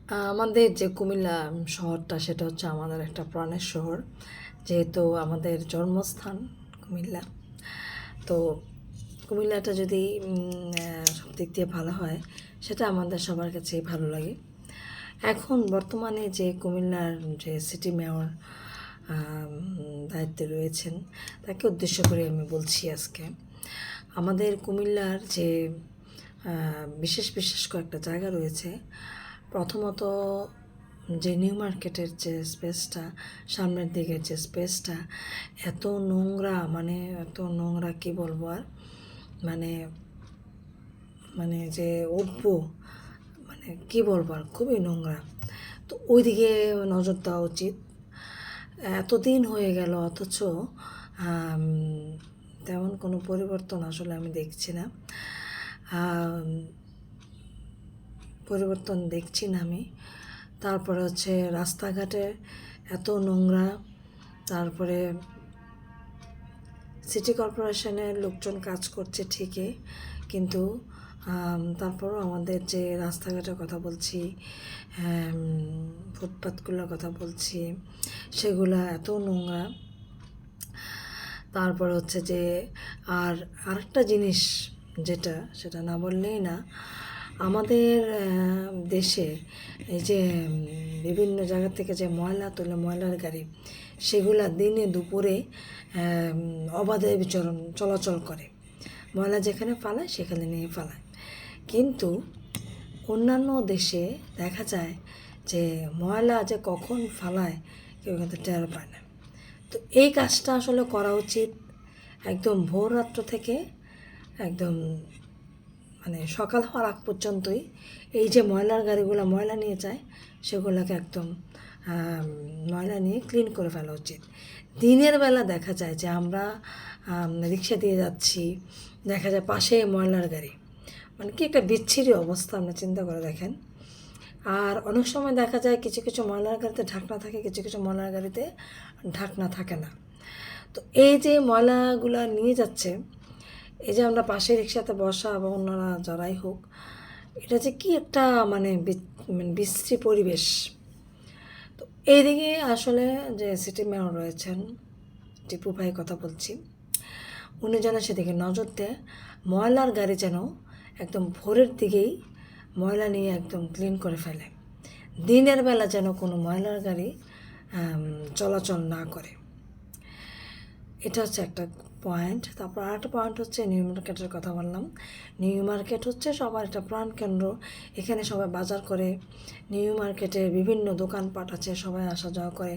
আমাদের যে কুমিল্লা শহরটা সেটা হচ্ছে আমাদের একটা প্রাণের শহর, যেহেতু আমাদের জন্মস্থান কুমিল্লা। তো কুমিল্লাটা যদি সব দিক দিয়ে ভালো হয় সেটা আমাদের সবার কাছেই ভালো লাগে। এখন বর্তমানে যে কুমিল্লার যে সিটি মেয়র দায়িত্বে রয়েছেন, তাকে উদ্দেশ্য করে আমি বলছি আজকে। আমাদের কুমিল্লার যে বিশেষ বিশেষ কয়েকটা জায়গা রয়েছে। প্রথমত যে নিউ মার্কেটের যে স্পেসটা, সামনের দিকের যে স্পেসটা এত নোংরা, মানে এত নোংরা কি বলবো আর, মানে মানে যে উঠবো, মানে কি বলবো আর, খুবই নোংরা। তো ওইদিকে নজর দেওয়া উচিত। এতদিন হয়ে গেল অথচ আম, তেমন কোনো পরিবর্তন আসলে আমি দেখছি না। পরিবর্তন দেখছি না আমি। তারপরে হচ্ছে রাস্তাঘাটে এত নোংরা। তারপরে সিটি কর্পোরেশনের লোকজন কাজ করছে ঠিকই, কিন্তু তারপরও আমাদের যে রাস্তাঘাটের কথা বলছি, ফুটপাথগুলোর কথা বলছি, সেগুলো এত নোংরা। তারপর হচ্ছে যে আরেকটা জিনিস, সেটা না বললেই না, আমাদের দেশে এই যে বিভিন্ন জায়গা থেকে যে ময়লা তোলে, ময়লার গাড়ি, সেগুলা দিনে দুপুরে অবাধে চলাচল করে। ময়লা যেখানে ফালায় সেখানে নিয়ে ফালায়। কিন্তু অন্যান্য দেশে দেখা যায় যে ময়লা যে কখন ফালায় কেউ কিন্তু টের পায় না। তো এই কাজটা আসলে করা উচিত একদম ভোর রাত্র থেকে একদম মানে সকাল হওয়ার আগ পর্যন্তই। এই যে ময়লার গাড়িগুলো ময়লা নিয়ে যায়, সেগুলোকে একদম ময়লা নিয়ে ক্লিন করে ফেলা উচিত। দিনের বেলা দেখা যায় যে আমরা রিক্সা দিয়ে যাচ্ছি, দেখা যায় পাশে ময়লার গাড়ি, মানে কি একটা বিচ্ছিরি অবস্থা, আপনি চিন্তা করে দেখেন। আর অনেক সময় দেখা যায় কিছু কিছু ময়লার গাড়িতে ঢাকনা থাকে, কিছু কিছু ময়লার গাড়িতে ঢাকনা থাকে না। তো এই যে ময়লাগুলা নিয়ে যাচ্ছে, এই যে আমরা পাশে রিক্সাতে বসা বা অন্যরা যারাই হোক, এটা যে কি একটা মানে বিশ্রী পরিবেশ। তো এইদিকে আসলে যে সিটি মেয়র রয়েছেন, টিপু ভাই কথা বলছি, উনি যেন সেদিকে নজর দেয়, ময়লার গাড়ি যেন একদম ভোরের দিকেই ময়লা নিয়ে একদম ক্লিন করে ফেলে। দিনের বেলা যেন কোনো ময়লার গাড়ি চলাচল না করে। এটা হচ্ছে একটা পয়েন্ট। তারপর আরেকটা পয়েন্ট হচ্ছে নিউ মার্কেটের কথা বললাম। নিউ মার্কেট হচ্ছে সবার একটা প্রাণকেন্দ্র। এখানে সবাই বাজার করে। নিউ মার্কেটে বিভিন্ন দোকানপাট আছে, সবাই আসা যাওয়া করে।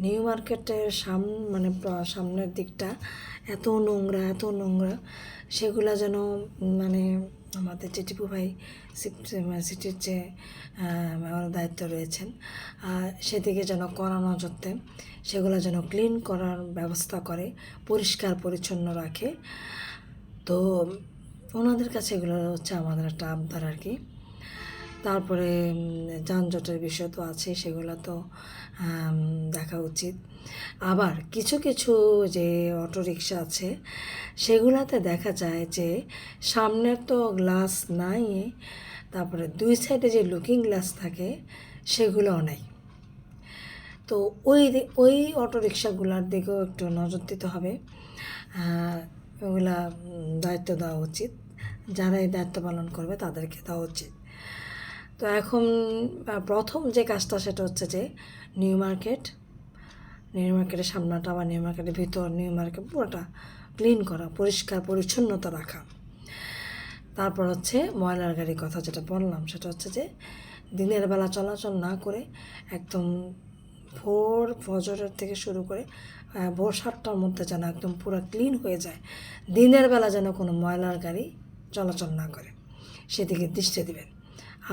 নিউ মার্কেটের মানে সামনের দিকটা এত নোংরা, এত নোংরা, সেগুলা যেন মানে আমাদের যে টিপু ভাই সিটির যে দায়িত্ব রয়েছেন, সেদিকে যেন কড়া নজর দেন, সেগুলো যেন ক্লিন করার ব্যবস্থা করে, পরিষ্কার পরিচ্ছন্ন রাখে। তো ওনাদের কাছে এগুলো হচ্ছে আমাদের একটা আবদার আর কি। তারপরে যানজটের বিষয় তো আছে, সেগুলো তো দেখা উচিত। আবার কিছু কিছু যে অটোরিকশা আছে, সেগুলাতে দেখা যায় যে সামনের তো গ্লাস নাই, তারপরে দুই সাইডে যে লুকিং গ্লাস থাকে সেগুলোও নেই। তো ওই অটোরিকশাগুলোর দিকেও একটু নজর দিতে হবে। ওগুলা দায়িত্ব দেওয়া উচিত, যারা এই দায়িত্ব পালন করবে তাদেরকে দেওয়া উচিত। তো এখন প্রথম যে কাজটা সেটা হচ্ছে যে নিউ মার্কেটের সামনাটা বা নিউ মার্কেটের ভিতর, নিউ মার্কেট পুরোটা ক্লিন করা, পরিষ্কার পরিচ্ছন্নতা রাখা। তারপর হচ্ছে ময়লার গাড়ির কথা যেটা বললাম, সেটা হচ্ছে যে দিনের বেলা চলাচল না করে একদম ভোর ফজরের থেকে শুরু করে ভোর 7টার মধ্যে যেন একদম পুরো ক্লিন হয়ে যায়। দিনের বেলা যেন কোনো ময়লার গাড়ি চলাচল না করে, সেদিকে দৃষ্টি দেবেন।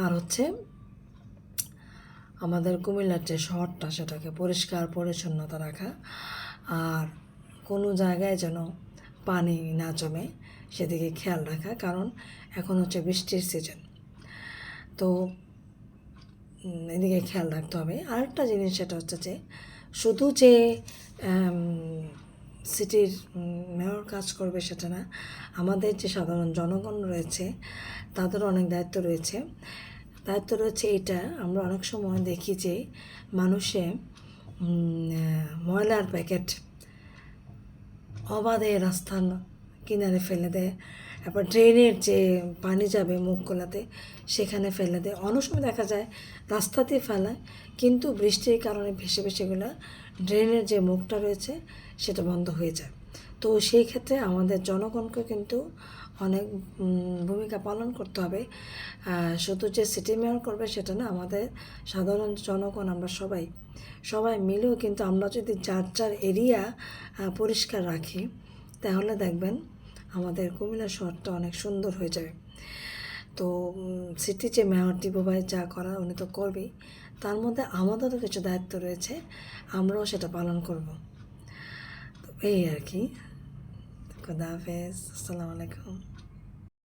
আর হচ্ছে আমাদের কুমিল্লার যে শহরটা, সেটাকে পরিষ্কার পরিচ্ছন্নতা রাখা, আর কোনো জায়গায় যেন পানি না জমে সেদিকে খেয়াল রাখা, কারণ এখন হচ্ছে বৃষ্টির সিজন। তো এদিকে খেয়াল রাখতে হবে। আরেকটা জিনিস সেটা হচ্ছে যে শুধু যে সিটির মেয়র কাজ করবে সেটা না, আমাদের যে সাধারণ জনগণ রয়েছে তাদেরও অনেক দায়িত্ব রয়েছে। দায়িত্ব রয়েছে এটা। আমরা অনেক সময় দেখি যে মানুষে ময়লার প্যাকেট অবাধে রাস্তার কিনারে ফেলে দেয়, তারপর ড্রেনের যে পানি যাবে মুখগুলাতে সেখানে ফেলে দেয়। অনেক সময় দেখা যায় রাস্তাতেই ফেলায়, কিন্তু বৃষ্টির কারণে ভেসে ভেসে এগুলো ড্রেনের যে মুখটা রয়েছে সেটা বন্ধ হয়ে যায়। তো সেই ক্ষেত্রে আমাদের জনগণকে কিন্তু অনেক ভূমিকা পালন করতে হবে। শুধু যে সিটি মেয়র করবে সেটা না, আমাদের সাধারণ জনগণ আমরা সবাই মিলেও কিন্তু আমরা যদি যার যার এরিয়া পরিষ্কার রাখি, তাহলে দেখবেন আমাদের কুমিল্লা শহরটা অনেক সুন্দর হয়ে যাবে। তো সিটি যে মেয়র টিপু ভাই যা করার উনি তো করবেই, তার মধ্যে আমাদেরও কিছু দায়িত্ব রয়েছে, আমরাও সেটা পালন করব। তো এই আর কি। খোদা হাফেজ, আসসালামু আলাইকুম।